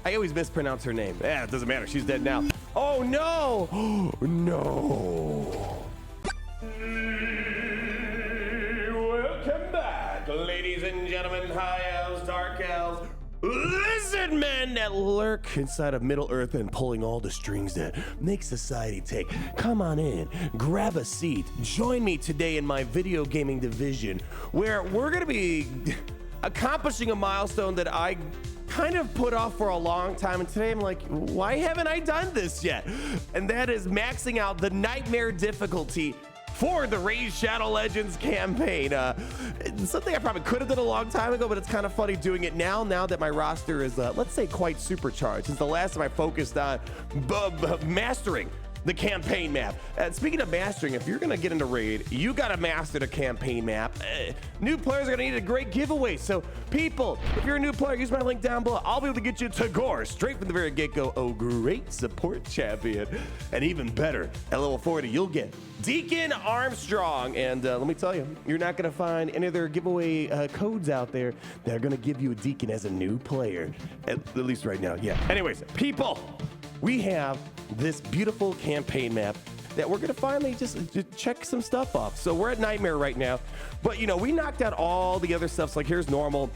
I always mispronounce her name. Yeah, it doesn't matter. She's dead now. Oh, no. No. Welcome back, ladies and gentlemen, high elves, dark elves, lizard men that lurk inside of Middle Earth and pulling all the strings that make society tick. Come on in, grab a seat, join me today in my video gaming division, where we're gonna be accomplishing a milestone that I kind of put off for a long time, and today I'm like, why haven't I done this yet? And that is maxing out the nightmare difficulty for the Raid Shadow Legends campaign. It's something I probably could have done a long time ago, but it's kind of funny doing it now that my roster is, let's say, quite supercharged. Since the last time I focused on mastering the campaign map. And speaking of mastering, if you're gonna get into Raid, you gotta master the campaign map. New players are gonna need a great giveaway. So people, if you're a new player, use my link down below. I'll be able to get you Tagore straight from the very get-go. Oh, great support champion. And even better, at level 40, you'll get Deacon Armstrong. And let me tell you, you're not gonna find any other giveaway codes out there that are gonna give you a Deacon as a new player. At least right now, yeah. Anyways, people, we have this beautiful campaign map that we're gonna finally just check some stuff off. So we're at Nightmare right now, but you know, we knocked out all the other stuff. So like here's normal,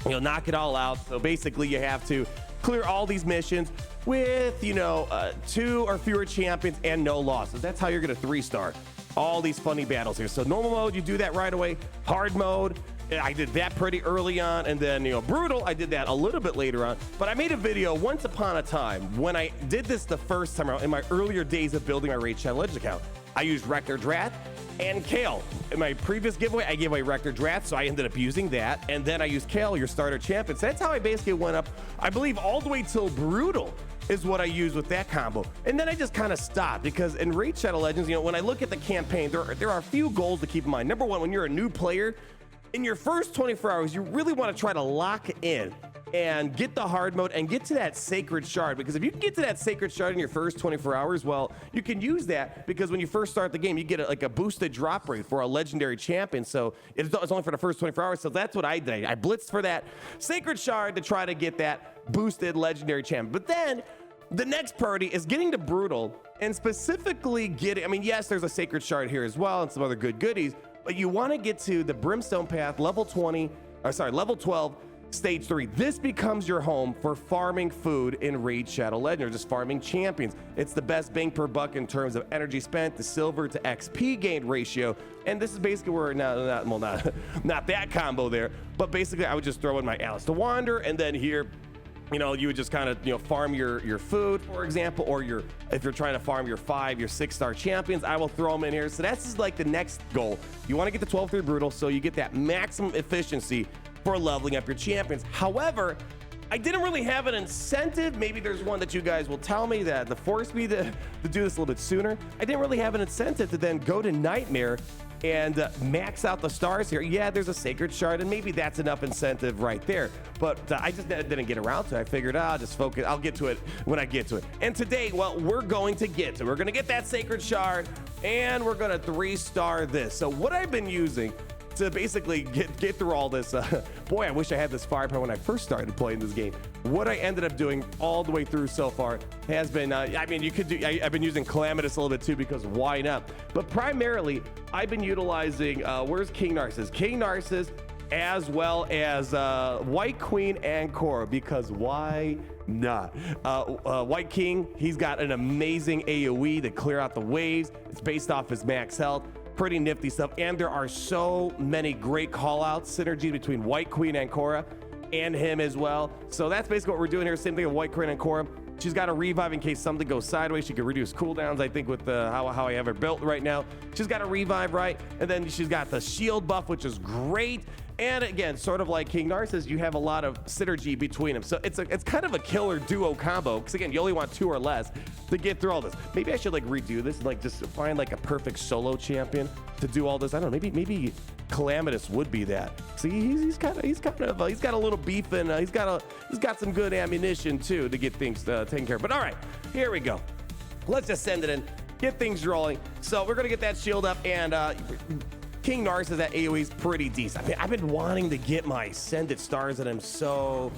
you'll knock it all out. So basically you have to clear all these missions with, you know, 2 or fewer champions and no losses. That's how you're gonna 3-star all these funny battles here. So normal mode, you do that right away. Hard mode, I did that pretty early on, and then, you know, brutal, I did that a little bit later on. But I made a video once upon a time when I did this the first time around in my earlier days of building my Raid Shadow Legends account. I used Rector Drath and Kale. In my previous giveaway, I gave away Rector Drath, so I ended up using that. And then I used Kale, your starter champion. So that's how I basically went up, I believe, all the way till brutal is what I used with that combo. And then I just kind of stopped because in Raid Shadow Legends, you know, when I look at the campaign, there are a few goals to keep in mind. Number one, when you're a new player, in your first 24 hours, you really want to try to lock in and get the hard mode and get to that sacred shard, because if you can get to that sacred shard in your first 24 hours, well, you can use that because when you first start the game, you get like a boosted drop rate for a legendary champion. So it's only for the first 24 hours. So that's what I did. I blitzed for that sacred shard to try to get that boosted legendary champion. But then the next priority is getting to brutal and specifically getting, I mean, yes, there's a sacred shard here as well and some other good goodies, but you want to get to the Brimstone Path, level 12, stage 3. This becomes your home for farming food in Raid Shadow Legends, or just farming champions. It's the best bang per buck in terms of energy spent, the silver to XP gained ratio. And this is basically where, not that combo there, but basically I would just throw in my Alice to Wander, and then here, you know, you would just kind of, you know, farm your food, for example, or if you're trying to farm your 5, your 6-star champions, I will throw them in here. So that's just like the next goal. You want to get to 12-3 brutal, so you get that maximum efficiency for leveling up your champions. However, I didn't really have an incentive. Maybe there's one that you guys will tell me that forced me to do this a little bit sooner. I didn't really have an incentive to then go to Nightmare and max out the stars here. Yeah, there's a sacred shard, and maybe that's enough incentive right there. But I just didn't get around to it. I figured, I'll just focus. I'll get to it when I get to it. And today, well, we're going to get to it. We're going to get that sacred shard, and we're going to 3-star this. So what I've been using to basically get through all this, boy, I wish I had this firepower when I first started playing this game. What I ended up doing all the way through so far has been, I mean, you could do, I've been using Calamitous a little bit too, because why not? But primarily, I've been utilizing, where's King Narcissus? King Narcissus, as well as White Queen and Cora, because why not? White King, he's got an amazing AoE to clear out the waves. It's based off his max health. Pretty nifty stuff, and there are so many great call-outs, synergy between White Queen and Cora and him as well. So that's basically what we're doing here. Same thing with White Queen and Cora. She's got a revive in case something goes sideways. She can reduce cooldowns, I think, with how I have her built right now. She's got a revive, right? And then she's got the shield buff, which is great. And again, sort of like King Narcissus, you have a lot of synergy between them. So it's kind of a killer duo combo, because again, you only want 2 or less to get through all this. Maybe I should like redo this and like just find like a perfect solo champion to do all this. I don't know, maybe Calamitous would be that. See, he's got a little beef, and he's got some good ammunition too to get things taken care of. But all right, here we go. Let's just send it in, get things rolling. So we're gonna get that shield up, and King Narcissus, that AoE is pretty decent. I mean, I've been wanting to get my Ascended Stars at him so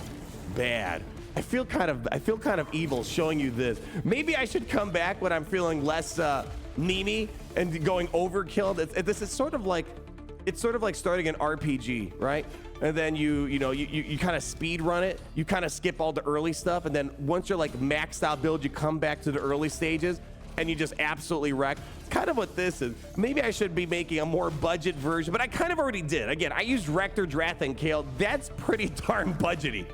bad. I feel kind of evil showing you this. Maybe I should come back when I'm feeling less memey and going overkill. This is sort of like, it's sort of like starting an RPG, right? And then you kind of speed run it. You kind of skip all the early stuff, and then once you're like maxed out build, you come back to the early stages and you just absolutely wreck. It's kind of what this is. Maybe I should be making a more budget version, but I kind of already did. Again, I used Rector, Drath, and Kale. That's pretty darn budgety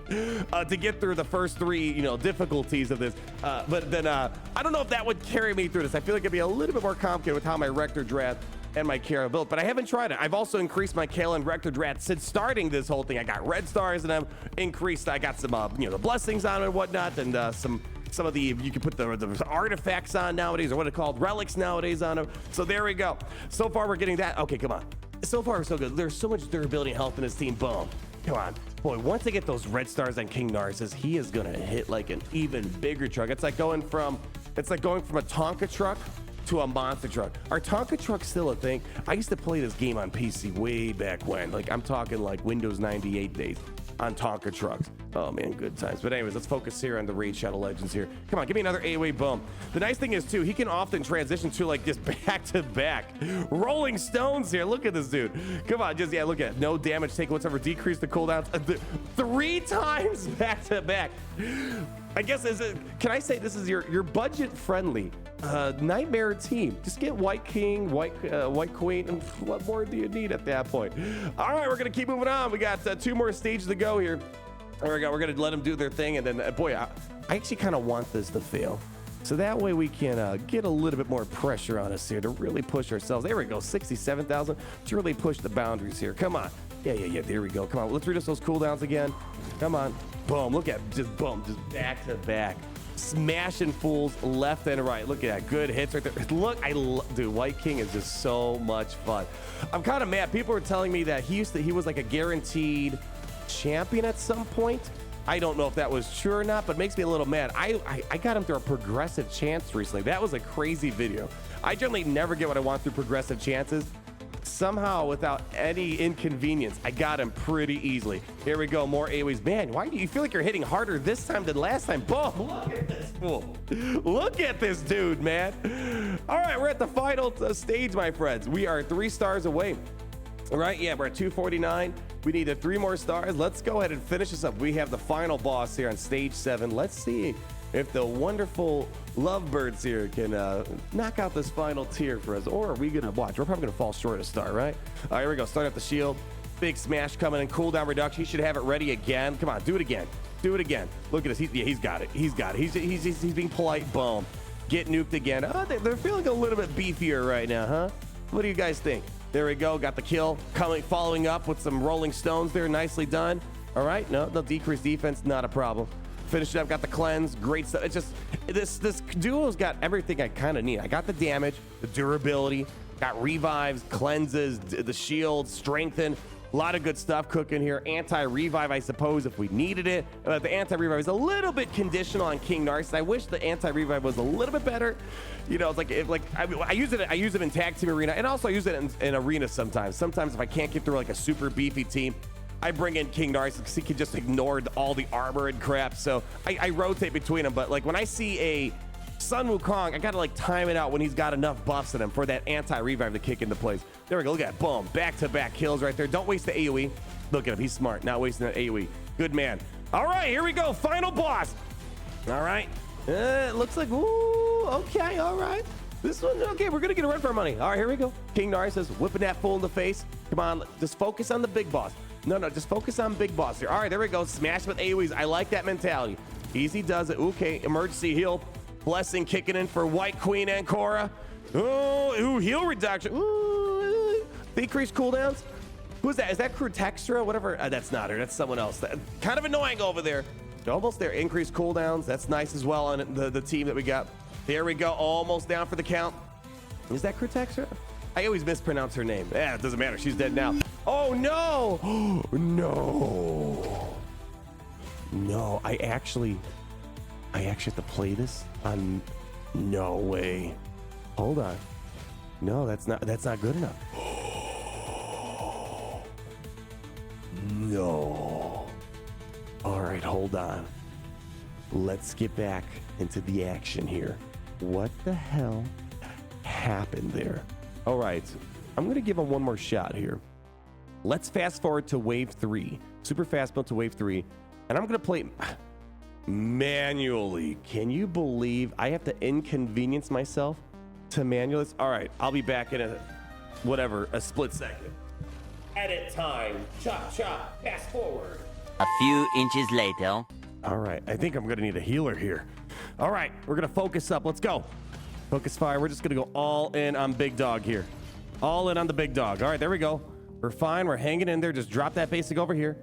to get through the first three, difficulties of this. But then I don't know if that would carry me through this. I feel like it'd be a little bit more complicated with how my Rector, Drath, and my Kale are built, but I haven't tried it. I've also increased my Kale and Rector Drath since starting this whole thing. I got red stars and I've increased. I got some, the blessings on it and whatnot, and some of the, you can put the artifacts on nowadays, or what are called, relics nowadays on them. So there we go. So far we're getting that. Okay, come on. So far so good. There's so much durability and health in this team. Boom. Come on. Boy, once I get those red stars on King Narcissus, he is gonna hit like an even bigger truck. It's like going from a Tonka truck to a monster truck. Are Tonka trucks still a thing? I used to play this game on PC way back when. Like, I'm talking like Windows 98 days on Tonka trucks. Oh man, good times. But anyways, let's focus here on the Raid Shadow Legends here. Come on, give me another AoE boom. The nice thing is too, he can often transition to like just back to back rolling stones here. Look at this dude. Come on, just, yeah, look at it. No damage take whatsoever. Decrease the cooldowns 3 times back to back. I guess, can I say this is your budget friendly nightmare team? Just get White King, White Queen, and what more do you need at that point? All right, we're gonna keep moving on. We got 2 more stages to go here. There we go. We're gonna let them do their thing, and then boy, I actually kind of want this to fail, so that way we can get a little bit more pressure on us here to really push ourselves. There we go, 67,000 to really push the boundaries here. Come on. Yeah. There we go. Come on. Let's reduce those cooldowns again. Come on. Boom. Look at just boom, just back to back, smashing fools left and right. Look at that. Good hits right there. Look, dude, White King is just so much fun. I'm kind of mad. People were telling me that he was like a guaranteed champion at some point. I don't know if that was true or not, but it makes me a little mad. I got him through a progressive chance recently. That was a crazy video. I generally never get what I want through progressive chances. Somehow, without any inconvenience, I got him pretty easily. Here we go, more AoEs. Man, why do you feel like you're hitting harder this time than last time? Boom, look at this fool. Look at this dude, man. All right, we're at the final stage, my friends. We are 3 stars away. All right, yeah, we're at 249. We need 3 more stars. Let's go ahead and finish this up. We have the final boss here on stage 7. Let's see if the wonderful lovebirds here can knock out this final tier for us, or are we gonna watch? We're probably gonna fall short of star, right? All right, here we go. Start at the shield. Big smash coming in. Cooldown reduction. He should have it ready again. Come on, do it again. Do it again. Look at this. He's got it. He's got it. He's being polite. Boom. Get nuked again. Oh, they're feeling a little bit beefier right now, huh? What do you guys think? There we go. Got the kill. Following up with some rolling stones there. Nicely done. All right. No, they'll decrease defense. Not a problem. Finish it up. Got the cleanse. Great stuff. It's just this duo's got everything I kind of need. I got the damage, the durability, got revives, cleanses, the shield, strengthen. A lot of good stuff cooking here. Anti-revive, I suppose, if we needed it. The anti-revive is a little bit conditional on King Narcissus. I wish the anti-revive was a little bit better. I use it in tag team arena, and also I use it in arena sometimes. Sometimes if I can't get through like a super beefy team, I bring in King Narcissus because he can just ignore all the armor and crap. So I rotate between them. But like when I see a Sun Wukong, I gotta like time it out when he's got enough buffs in him for that anti-revive to kick into place. There we go. Look at that. Boom. Back-to-back kills right there. Don't waste the AoE. Look at him. He's smart. Not wasting that AoE. Good man. All right, here we go. Final boss. All right. It looks like, ooh, okay, all right. This one, okay, we're gonna get a run for our money. All right, here we go. King Narcissus whipping that fool in the face. Come on, just focus on the big boss. No, just focus on big boss here. All right, there we go. Smash with AoEs. I like that mentality. Easy does it. Okay, emergency heal. Blessing kicking in for White Queen and Korra. Ooh, heal reduction. Ooh, decreased cooldowns. Who's that? Is that Crew Textra? Whatever. That's not her. That's someone else. Kind of annoying over there. Almost there. Increased cooldowns. That's nice as well on the team that we got. There we go. Almost down for the count. Is that Crew Textra? I always mispronounce her name. Yeah, it doesn't matter. She's dead now. Oh, no. No, I actually have to play this on. No way. Hold on. No, that's not good enough. No. All right, hold on. let's get back into the action here. What the hell happened there? All right, I'm gonna give him one more shot here. Let's fast forward to wave 3, super fast build to wave 3, and I'm gonna play manually. Can you believe I have to inconvenience myself to manual this? All right, I'll be back in a split second. Edit time, chop, chop, fast forward. A few inches later. All right, I think I'm gonna need a healer here. All right, we're gonna focus up, let's go. Focus fire, we're just gonna go all in on big dog here. All in on the big dog. All right, there we go. We're fine, we're hanging in there. Just drop that basic over here.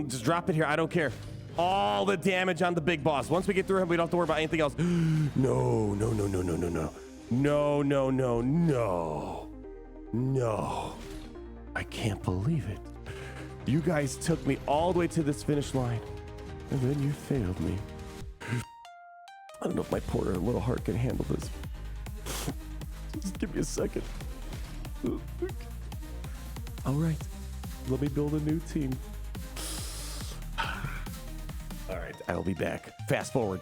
Just drop it here, I don't care. All the damage on the big boss. Once we get through him, we don't have to worry about anything else. No, no, no, no, no, no, no. No, no, no, no. No. I can't believe it. You guys took me all the way to this finish line, and then you failed me. I don't know if my poor little heart can handle this. Just give me a second. All right, let me build a new team. All right, I'll be back. Fast forward.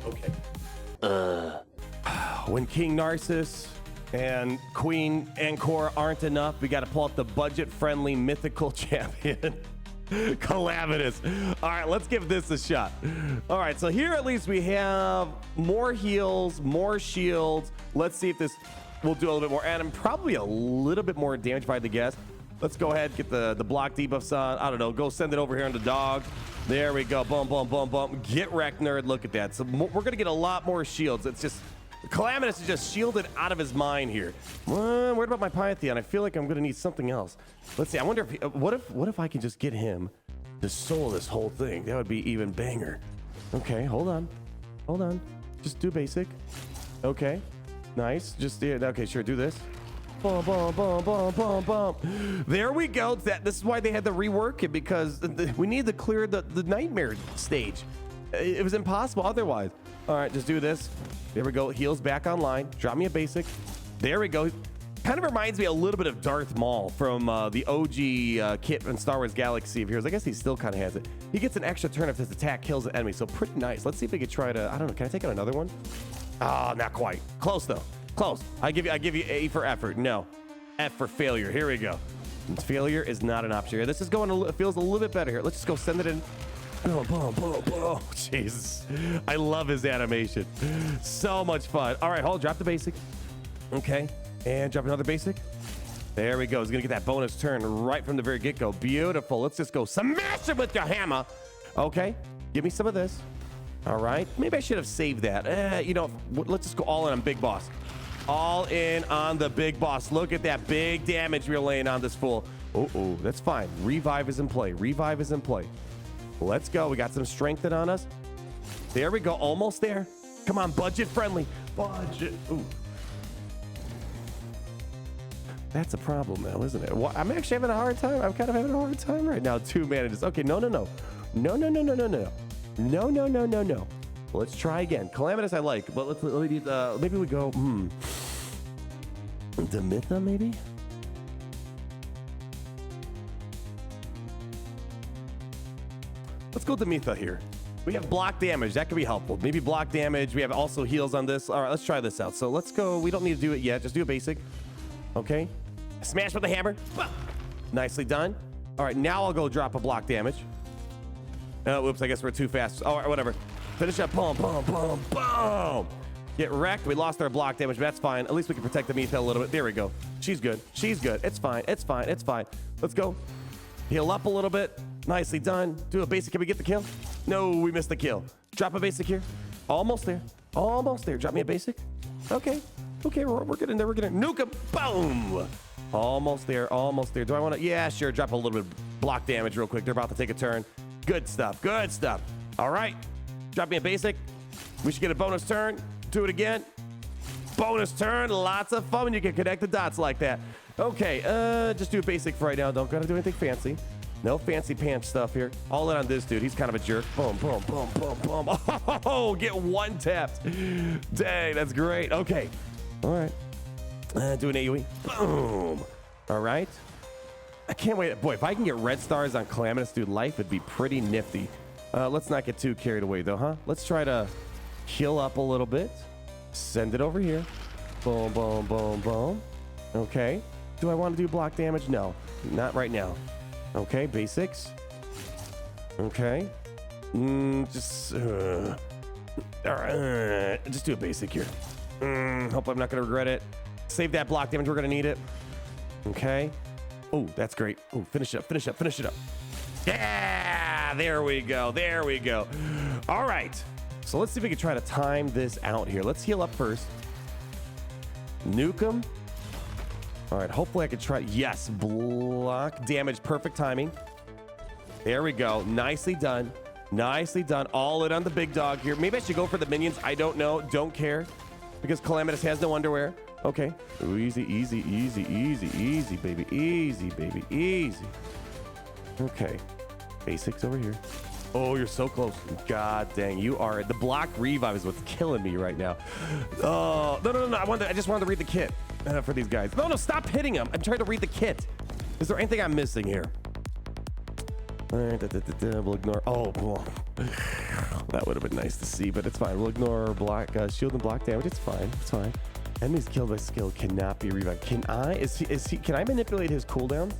Okay. When King Narcissus and Queen Ancora aren't enough, we got to pull out the budget-friendly mythical champion, Calamitous. All right, let's give this a shot. All right, so here at least we have more heals, more shields. Let's see if this will do a little bit more, and probably a little bit more damage if I had to guess. Let's go ahead, get the block debuffs on. I don't know, go send it over here on the dog. There we go, boom, boom, boom, boom. Get wrecked, nerd, look at that. So we're gonna get a lot more shields. It's just, Calamitous is just shielded out of his mind here. What about my Pytheon? I feel like I'm gonna need something else. Let's see, I wonder if, what if I can just get him to soul this whole thing? That would be even banger. Okay, hold on. Just do basic. Okay, nice, just, yeah, okay, sure, do this. Boom, boom, boom, boom, boom, boom. There we go. This is why they had to rework it, because we need to clear the nightmare stage. It was impossible otherwise. All right, just do this. There we go. Heals back online. Drop me a basic. There we go. Kind of reminds me a little bit of Darth Maul from the OG kit in Star Wars Galaxy of Heroes. I guess he still kind of has it. He gets an extra turn if his attack kills an enemy, so pretty nice. Let's see if we could try to, I don't know, can I take out another one? Oh, not quite. Close though. Close. I give you A for effort. No, F for failure. Here we go. Failure is not an option here. This is going. Feels a little bit better here. Let's just go send it in. Boom, boom, boom, boom. Jesus, I love his animation. So much fun. All right, hold. Drop the basic. Okay, and drop another basic. There we go. He's gonna get that bonus turn right from the very get-go. Beautiful. Let's just go smash it with your hammer. Okay, give me some of this. All right, maybe I should have saved that. You know, let's just go all in on Big Boss. All in on the big boss. Look at that big damage we're laying on this fool. Oh, that's fine. Revive is in play. Revive is in play. Let's go. We got some strength on us. There we go. Almost there. Come on, budget friendly. Budget. Ooh. That's a problem now, isn't it? Well, I'm actually having a hard time. I'm kind of having a hard time right now. 2 manages. Okay, no. No. Let's try again. Calamitous I like, but maybe we go, Demitha maybe? Let's go Demitha here. We have block damage, that could be helpful. Maybe block damage, we have also heals on this. All right, let's try this out. So let's go, we don't need to do it yet, just do a basic. Okay, smash with the hammer. Nicely done. All right, now I'll go drop a block damage. Whoops, I guess we're too fast. All right, whatever. Finish up, boom, boom, boom, boom. Get wrecked. We lost our block damage, but that's fine. At least we can protect the Meathill a little bit. There we go. She's good. She's good. It's fine. It's fine. It's fine. Let's go. Heal up a little bit. Nicely done. Do a basic. Can we get the kill? No, we missed the kill. Drop a basic here. Almost there. Almost there. Drop me a basic. Okay. Okay, we're getting there. We're getting nuke him. Boom. Almost there. Almost there. Do I want to? Yeah, sure. Drop a little bit of block damage real quick. They're about to take a turn. Good stuff. Good stuff. All right. Drop me a basic. We should get a bonus turn. Do it again. Bonus turn. Lots of fun when you can connect the dots like that. Okay, just do a basic for right now. Don't gotta do anything fancy. No fancy pants stuff here. All in on this dude. He's kind of a jerk. Boom, boom, boom, boom, boom. Oh, get one tapped. Dang, that's great. Okay. All right. Do an AoE. Boom. All right. I can't wait. Boy, if I can get red stars on Calamitous, dude, life would be pretty nifty. Let's not get too carried away though, huh? Let's try to heal up a little bit. Send it over here. Boom, boom, boom, boom. Okay. Do I want to do block damage? No, not right now. Okay, basics. Okay. Just do a basic here. Hope I'm not gonna regret it. Save that block damage. We're gonna need it. Okay. Oh, that's great. Oh, finish it up. Finish it up. Finish it up. Yeah, there we go. There we go. All right. So let's see if we can try to time this out here. Let's heal up first. Nuke him. All right, hopefully I can try. Yes, block damage, perfect timing. There we go. Nicely done. Nicely done. All in on the big dog here. Maybe I should go for the minions. I don't know. Don't care. Because Calamitous has no underwear. Okay. Ooh, easy, easy, easy, easy, easy, baby. Easy, baby. Easy. Okay. Basics over here. Oh, you're so close. God dang, you are. The block revive is what's killing me right now. Oh, no. I just wanted to read the kit for these guys. No, stop hitting them. I'm trying to read the kit. Is there anything I'm missing here? All right, we'll ignore. Oh, well, that would have been nice to see, but it's fine. We'll ignore block, shield and block damage. It's fine. It's fine. Enemies killed by skill cannot be revived. Can I? Can I manipulate his cooldown?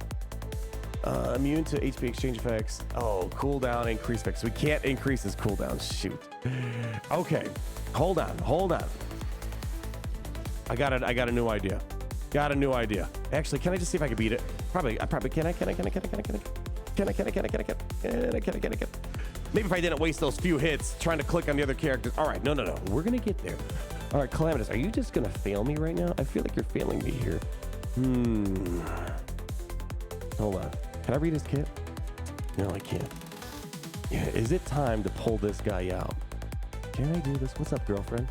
Immune to HP exchange effects. Oh, cooldown increase effects. We can't increase his cooldown. Shoot. Okay, hold on. I got a new idea. Actually, can I just see if I can beat it? Probably can. Maybe if I didn't waste those few hits trying to click on the other characters. All right, no. We're gonna get there. All right, Calamitous, are you just gonna fail me right now? I feel like you're failing me here. Hold on. Can I read his kit? No, I can't. Yeah, is it time to pull this guy out? Can I do this? What's up, girlfriend?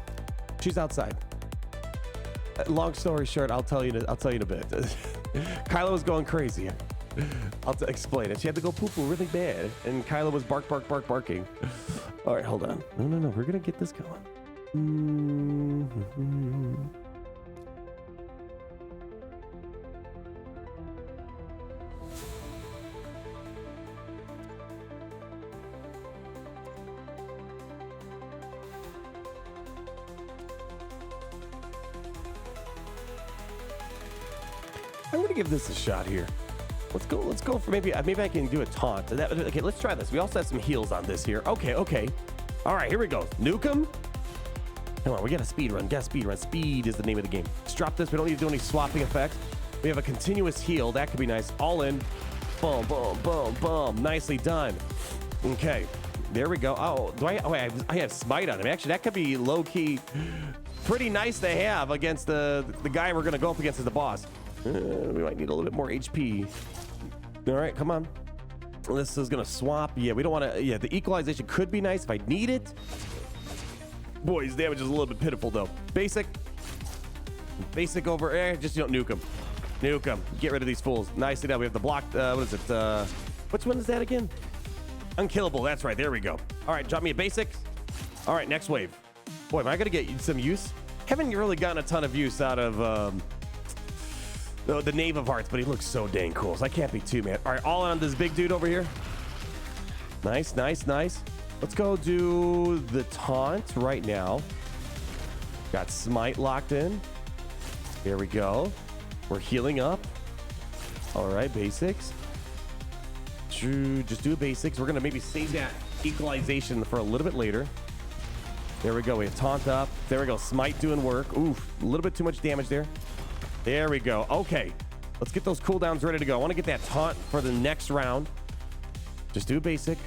She's outside. Long story short, I'll tell you in a bit. Kyla was going crazy. I'll explain it. She had to go poo-poo really bad, and Kyla was barking. All right, hold on. No. We're gonna get this going. I'm gonna give this a shot here. Let's go for maybe I can do a taunt. Okay, let's try this. We also have some heals on this here. Okay. All right, here we go. Nuke him. Come on, we got a speed run. Speed is the name of the game. Let's drop this. We don't need to do any swapping effects. We have a continuous heal. That could be nice. All in. Boom, boom, boom, boom. Nicely done. Okay, there we go. Oh, I have smite on him. Actually, that could be low key pretty nice to have against the guy we're gonna go up against as the boss. We might need a little bit more HP. All right, come on. This is gonna swap. Yeah, we don't want to. Yeah, the equalization could be nice if I need it. Boy, his damage is a little bit pitiful though. Basic over. Just don't nuke him. Get rid of these fools. Nicely done. We have the block. What is it? Which one is that again? Unkillable. That's right. There we go. All right, drop me a basic. All right, next wave. Boy, am I gonna get some use? Haven't really gotten a ton of use out of the Knave of Hearts, but he looks so dang cool, so I can't be too mad. All right, all on this big dude over here. Nice. Let's go do the taunt right now. Got smite locked in. There we go. We're healing up. All right, basics. Just do basics. We're gonna maybe save that equalization for a little bit later. There we go. We have taunt up. There we go. Smite doing work. Oof, a little bit too much damage there. There we go. Okay, let's get those cooldowns ready to go. I want to get that taunt for the next round. Just do basic.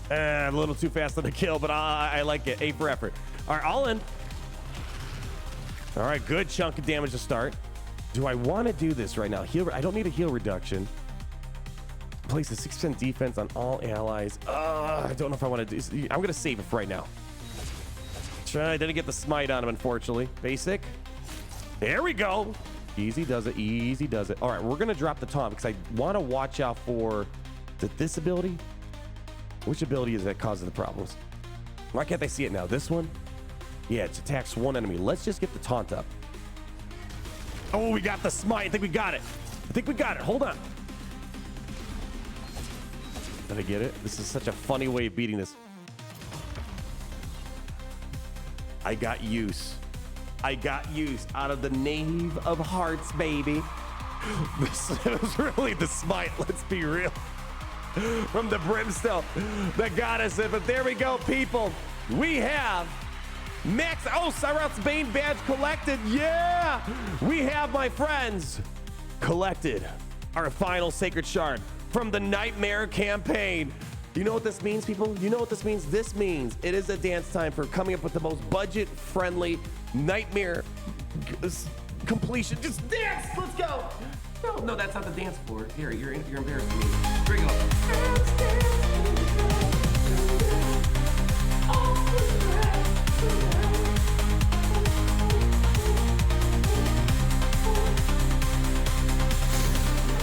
A little too fast on the kill, but I like it. A for effort. All right, all in. All right, good chunk of damage to start. Do I want to do this right now? I don't need a heal reduction. Place a 6% defense on all allies. I don't know if I want to do. I'm gonna save it for right now. I didn't get the smite on him, unfortunately. Basic. There we go. Easy does it. All right, we're gonna drop the taunt because I want to watch out for this ability. Which ability is that causing the problems? Why can't they see it now? This one? Yeah, it attacks one enemy. Let's just get the taunt up. Oh, we got the smite. I think we got it. Hold on. Did I get it? This is such a funny way of beating this. I got use. I got use out of the Knave of Hearts, baby. This was really the smite, let's be real. From the Brimstone that got us in. But there we go, people. We have Max. Oh, Cyroth's Bane badge collected. Yeah. We have, my friends, collected our final Sacred Shard from the Nightmare campaign. You know what this means, people? You know what this means? This means it is a dance time for coming up with the most budget-friendly Nightmare completion. Just dance! Let's go! No, that's not the dance floor. Here, you're embarrassing me. Here we go.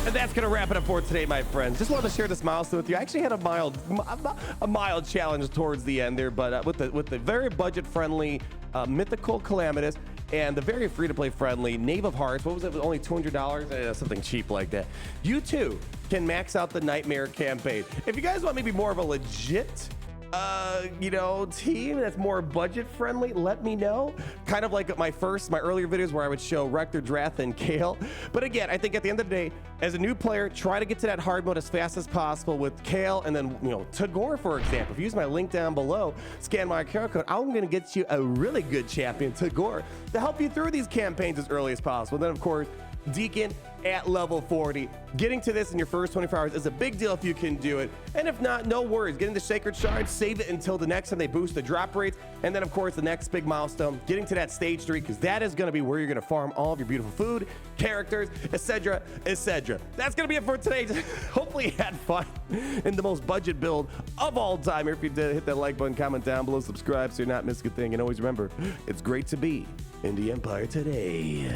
And that's gonna wrap it up for today, my friends. Just wanted to share this milestone with you. I actually had a mild challenge towards the end there, but with the very budget-friendly mythical calamitous and the very free-to-play friendly Knave of Hearts. What was it? Only $200? Something cheap like that. You too can max out the Nightmare campaign. If you guys want maybe more of a legit team that's more budget friendly, let me know. Kind of like my earlier videos where I would show Rector, Drath, and Kale. But again, I think at the end of the day, as a new player, try to get to that hard mode as fast as possible with Kale and then, Tagore, for example. If you use my link down below, scan my QR code, I'm going to get you a really good champion, Tagore, to help you through these campaigns as early as possible. And then, of course, Deacon at level 40. Getting to this in your first 24 hours is a big deal if you can do it. And if not, no worries. Getting the Sacred Shard, save it until the next time they boost the drop rates. And then, of course, the next big milestone, getting to that stage 3, because that is going to be where you're going to farm all of your beautiful food, characters, etc., etc. That's going to be it for today. Hopefully you had fun in the most budget build of all time. If you did, hit that like button, comment down below, subscribe so you're not missing a thing. And always remember, it's great to be in the Empire today.